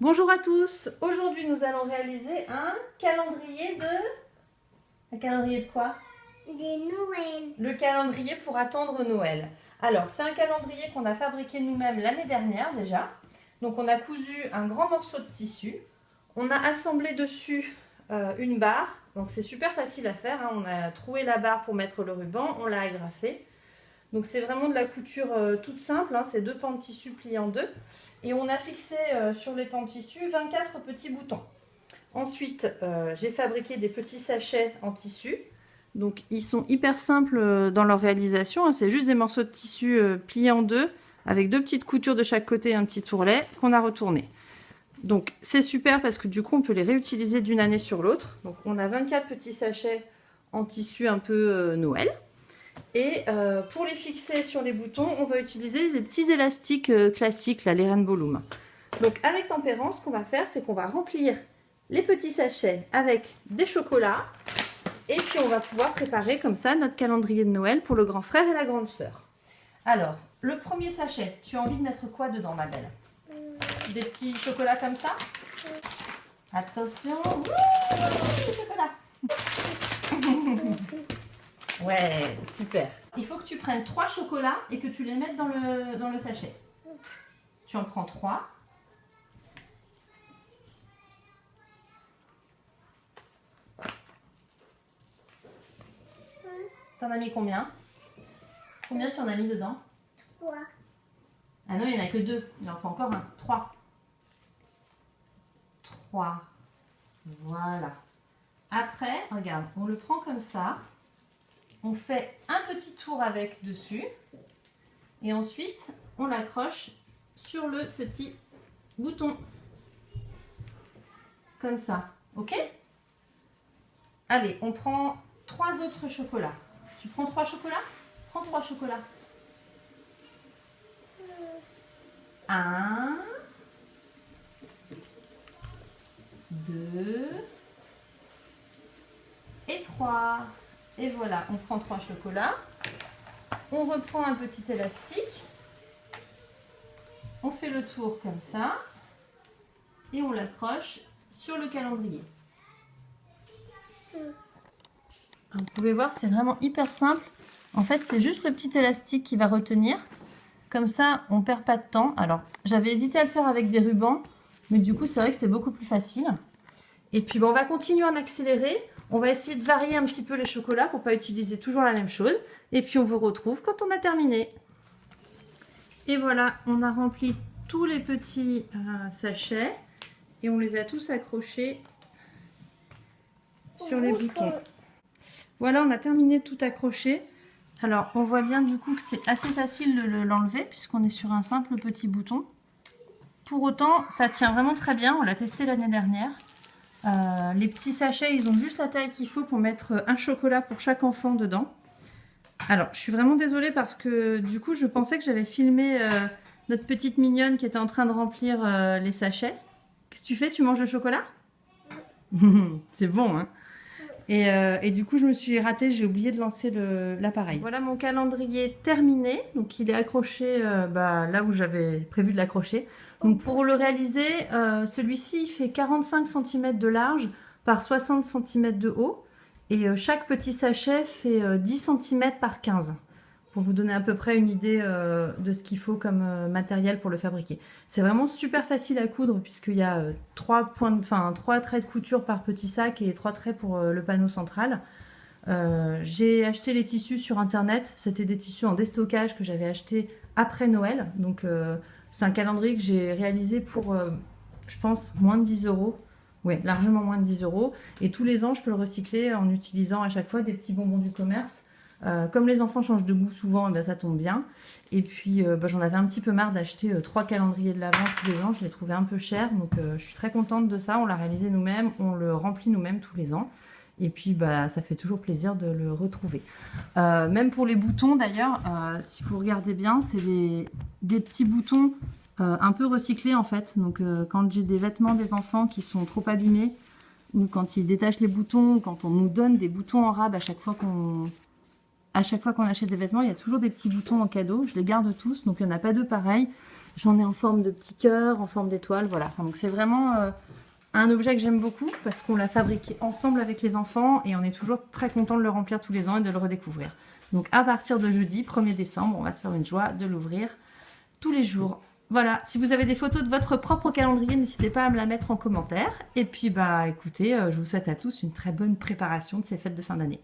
Bonjour à tous, aujourd'hui nous allons réaliser un calendrier de... Un calendrier de quoi? De Noël. Le calendrier pour attendre Noël. Alors c'est un calendrier qu'on a fabriqué nous-mêmes l'année dernière déjà. Donc on a cousu un grand morceau de tissu. On a assemblé dessus une barre. Donc c'est super facile à faire, hein. On a troué la barre pour mettre le ruban, on l'a agrafée. Donc c'est vraiment de la couture toute simple, hein. C'est 2 pans de tissu pliés en deux. Et on a fixé sur les pans de tissu 24 petits boutons. Ensuite, j'ai fabriqué des petits sachets en tissu. Donc ils sont hyper simples dans leur réalisation, hein. C'est juste des morceaux de tissu pliés en deux, avec 2 petites coutures de chaque côté et un petit tourlet qu'on a retourné. Donc c'est super parce que du coup on peut les réutiliser d'une année sur l'autre. Donc on a 24 petits sachets en tissu un peu Noël. Et pour les fixer sur les boutons, on va utiliser les petits élastiques classiques, là, les Rainbow Loom. Donc avec Tempérance, ce qu'on va faire, c'est qu'on va remplir les petits sachets avec des chocolats. Et puis on va pouvoir préparer comme ça notre calendrier de Noël pour le grand frère et la grande sœur. Alors, le premier sachet, tu as envie de mettre quoi dedans, ma belle? Des petits chocolats comme ça? Attention, wouh, chocolat. Ouais, super. Il faut que tu prennes 3 chocolats et que tu les mettes dans le sachet. Tu en prends 3. T'en as mis combien? Combien tu en as mis dedans? 3. Ah non, il n'y en a que 2. Il en faut encore un. 3. 3. Voilà. Après, regarde, on le prend comme ça. On fait un petit tour avec dessus et ensuite on l'accroche sur le petit bouton comme ça, ok? Allez, on prend 3 autres chocolats. Tu prends 3 chocolats? Prends 3 chocolats. 1, 2 et 3. Et voilà, on prend 3 chocolats, on reprend un petit élastique, on fait le tour comme ça, et on l'accroche sur le calendrier. Vous pouvez voir, c'est vraiment hyper simple. En fait, c'est juste le petit élastique qui va retenir. Comme ça, on ne perd pas de temps. Alors, j'avais hésité à le faire avec des rubans, mais du coup, c'est vrai que c'est beaucoup plus facile. Et puis, bon, on va continuer en accéléré. On va essayer de varier un petit peu les chocolats pour ne pas utiliser toujours la même chose. Et puis on vous retrouve quand on a terminé. Et voilà, on a rempli tous les petits sachets. Et on les a tous accrochés sur les boutons. Voilà, on a terminé de tout accrocher. Alors on voit bien du coup que c'est assez facile de l'enlever puisqu'on est sur un simple petit bouton. Pour autant, ça tient vraiment très bien. On l'a testé l'année dernière. Les petits sachets, ils ont juste la taille qu'il faut pour mettre un chocolat pour chaque enfant dedans. Alors, je suis vraiment désolée parce que du coup, je pensais que j'avais filmé notre petite mignonne qui était en train de remplir les sachets. Qu'est-ce que tu fais? Tu manges le chocolat? C'est bon, hein? Et du coup, je me suis ratée, j'ai oublié de lancer l'appareil. Voilà mon calendrier terminé. Donc, il est accroché là où j'avais prévu de l'accrocher. Donc, pour le réaliser, celui-ci il fait 45 cm de large par 60 cm de haut. Et chaque petit sachet fait 10 cm par 15. Pour vous donner à peu près une idée de ce qu'il faut comme matériel pour le fabriquer. C'est vraiment super facile à coudre puisqu'il y a 3 traits de couture par petit sac et 3 traits pour le panneau central. J'ai acheté les tissus sur internet. C'était des tissus en déstockage que j'avais acheté après Noël. Donc c'est un calendrier que j'ai réalisé pour, je pense, moins de 10 €. Oui, largement moins de 10 €. Et tous les ans, je peux le recycler en utilisant à chaque fois des petits bonbons du commerce. Comme les enfants changent de goût souvent, ça tombe bien. Et puis j'en avais un petit peu marre d'acheter 3 calendriers de l'Avent tous les ans. Je les trouvais un peu chers, donc je suis très contente de ça. On l'a réalisé nous-mêmes, on le remplit nous-mêmes tous les ans. Et puis ça fait toujours plaisir de le retrouver. Même pour les boutons d'ailleurs, si vous regardez bien, c'est des petits boutons un peu recyclés en fait. Donc quand j'ai des vêtements des enfants qui sont trop abîmés, ou quand ils détachent les boutons, ou quand on nous donne des boutons en rab à chaque fois qu'on achète des vêtements, il y a toujours des petits boutons en cadeau. Je les garde tous, donc il n'y en a pas deux pareils. J'en ai en forme de petit cœur, en forme d'étoile, voilà. Enfin, donc c'est vraiment un objet que j'aime beaucoup parce qu'on l'a fabriqué ensemble avec les enfants et on est toujours très content de le remplir tous les ans et de le redécouvrir. Donc à partir de jeudi 1er décembre, on va se faire une joie de l'ouvrir tous les jours. Voilà, si vous avez des photos de votre propre calendrier, n'hésitez pas à me la mettre en commentaire. Et puis bah écoutez, je vous souhaite à tous une très bonne préparation de ces fêtes de fin d'année.